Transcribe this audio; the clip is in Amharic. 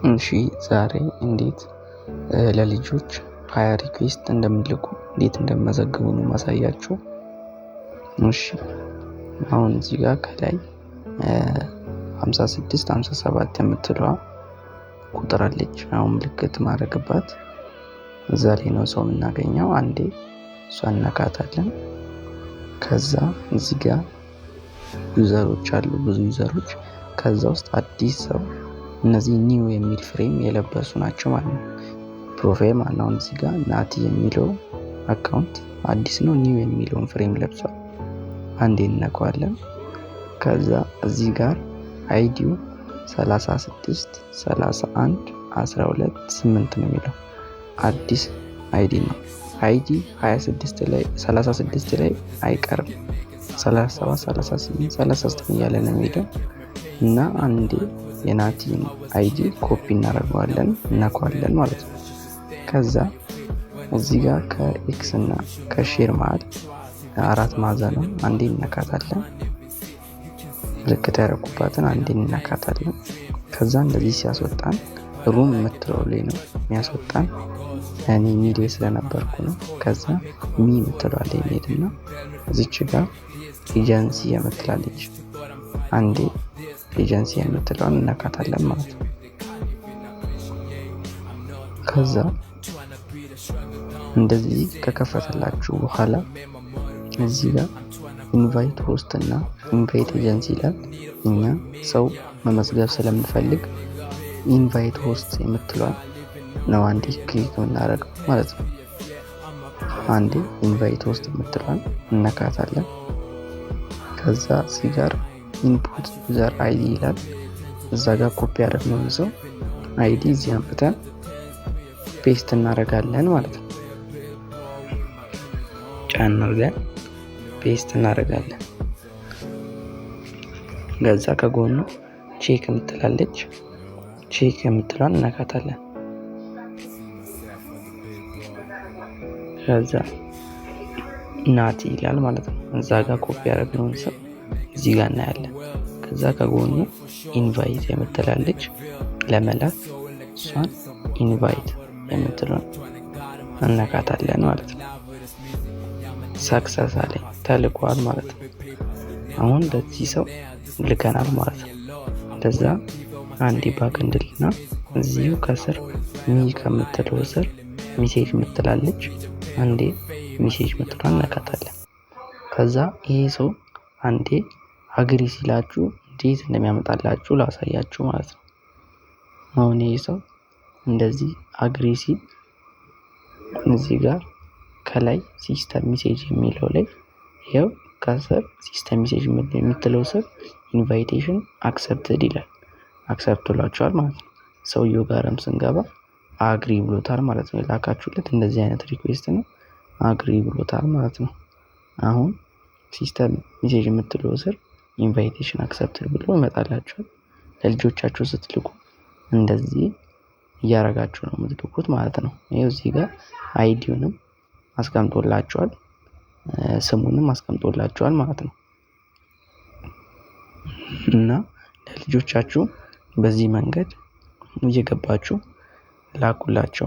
እሺ ዛሬ እንዴት ለልጆች 20 ሪኩዌስት እንደምልኩ እንዴት እንደመዘግቡ ነው ማሳያችሁ። እሺ አሁን እዚህ ጋር ከላይ 56 57 የምትለዋ ቁጥር አለች። አሁን ምልክት ማድረግባት እዛ ላይ ነው ሰው የምናገኘው። አንዴ እሷን ነካታለን። ከዛ እዚህ ጋር ዩዘሮች አሉ፣ ብዙ ዩዘሮች። ከዛ ውስጥ አዲስ ሰው እነዚህ ኒው የሚል ፍሬም የለበሱ ናቸው ማለት ነው። ፕሮፋይል ማለት ነው። እዚህ ጋር ናቲ የሚለው አካውንት አዲስ ነው፣ ኒው የሚለውን ፍሬም ለብሷል። አንዴ እንነካዋለን። ከዛ እዚህ ጋር አይዲው 36 31 12 8 ነው የሚለው አዲስ አይዲ ነው። አይዲ 26 ላይ 36 ላይ አይቀርም፣ 37 38 39 እያለ ነው የሚሄደው እና አንዴ የናቲን አይዲ ኮፒ እናደርገዋለን፣ እናከዋለን ማለት ነው። ከዛ እዚህ ጋር ከኤክስ እና ከሼር መሃል 4 ማዕዘን ነው፣ አንዴ እንነካታለን። ምልክት ያደረጉባትን አንዴ እንነካታለን። ከዛ እንደዚህ ሲያስወጣን ሩም የምትለው ላይ ነው የሚያስወጣን። እኔ ሚዲያ ስለነበርኩ ነው። ከዛ ሚ የምትለው ላይ እንሄድና እዚች ጋር ኤጀንሲ የምትላለች አንዴ ኤጀንሲ የምትለውን እንነካታለን ማለት ነው። ከዛ እንደዚህ ከከፈተላችሁ በኋላ እዚህ ጋር ኢንቫይት ሆስት እና ኢንቫይት ኤጀንሲ ይላል። እኛ ሰው መመዝገብ ስለምንፈልግ ኢንቫይት ሆስት የምትለውን ነው አንዴ ክሊክ የምናደርገው ማለት ነው። አንዴ ኢንቫይት ሆስት የምትለውን እንነካታለን። ከዛ እዚህ ጋር ኢንፑት ዩዘር አይዲ ይላል። እዛ ጋር ኮፒ ያደረግነው ሰው አይዲ እዚህ አምጥተን ፔስት እናደርጋለን ማለት ነው። ጫን አድርገን ፔስት እናደርጋለን። ከዛ ከጎኑ ቼክ የምትላለች ቼክ የምትለውን እናካታለን። ከዛ ናቲ ይላል ማለት ነው። እዛ ጋር ኮፒ ያደረግነውን ሰው እዚህ ጋር እናያለን። ከዛ ከጎኑ ኢንቫይት የምትላለች ለመላክ እሷን ኢንቫይት የምትለውን እናካታለን ማለት ነው። ሰክሰስ አለኝ፣ ተልኳል ማለት ነው። አሁን ለዚህ ሰው ልከናል ማለት ነው። እንደዛ አንዴ ባክ እንድልና እዚሁ ከስር ሚ ከምትለው ስር ሜሴጅ ምትላለች አንዴ ሜሴጅ ምትለውን እናካታለን። ከዛ ይሄ ሰው አንዴ አግሪ ሲላችሁ እንዴት እንደሚያመጣላችሁ ላሳያችሁ ማለት ነው። አሁን ይሄ ሰው እንደዚህ አግሪ ሲል እዚህ ጋር ከላይ ሲስተም ሜሴጅ የሚለው ላይ ይሄው ከስር ሲስተም ሜሴጅ የምትለው ስር ኢንቫይቴሽን አክሰፕትድ ይላል። አክሰፕት ብሏቸዋል ማለት ነው። ሰውየው ጋርም ስንገባ አግሪ ብሎታል ማለት ነው። የላካችሁለት እንደዚህ አይነት ሪኩዌስት ነው፣ አግሪ ብሎታል ማለት ነው። አሁን ሲስተም ሜሴጅ የምትለው ስር ኢንቫይቴሽን አክሰፕትድ ብሎ ይመጣላችኋል። ለልጆቻችሁ ስትልኩ እንደዚህ እያረጋችሁ ነው የምትልኩት ማለት ነው። ይሄው እዚህ ጋር አይዲውንም አስቀምጦላችኋል፣ ስሙንም አስቀምጦላችኋል ማለት ነው። እና ለልጆቻችሁ በዚህ መንገድ እየገባችሁ ላኩላቸው።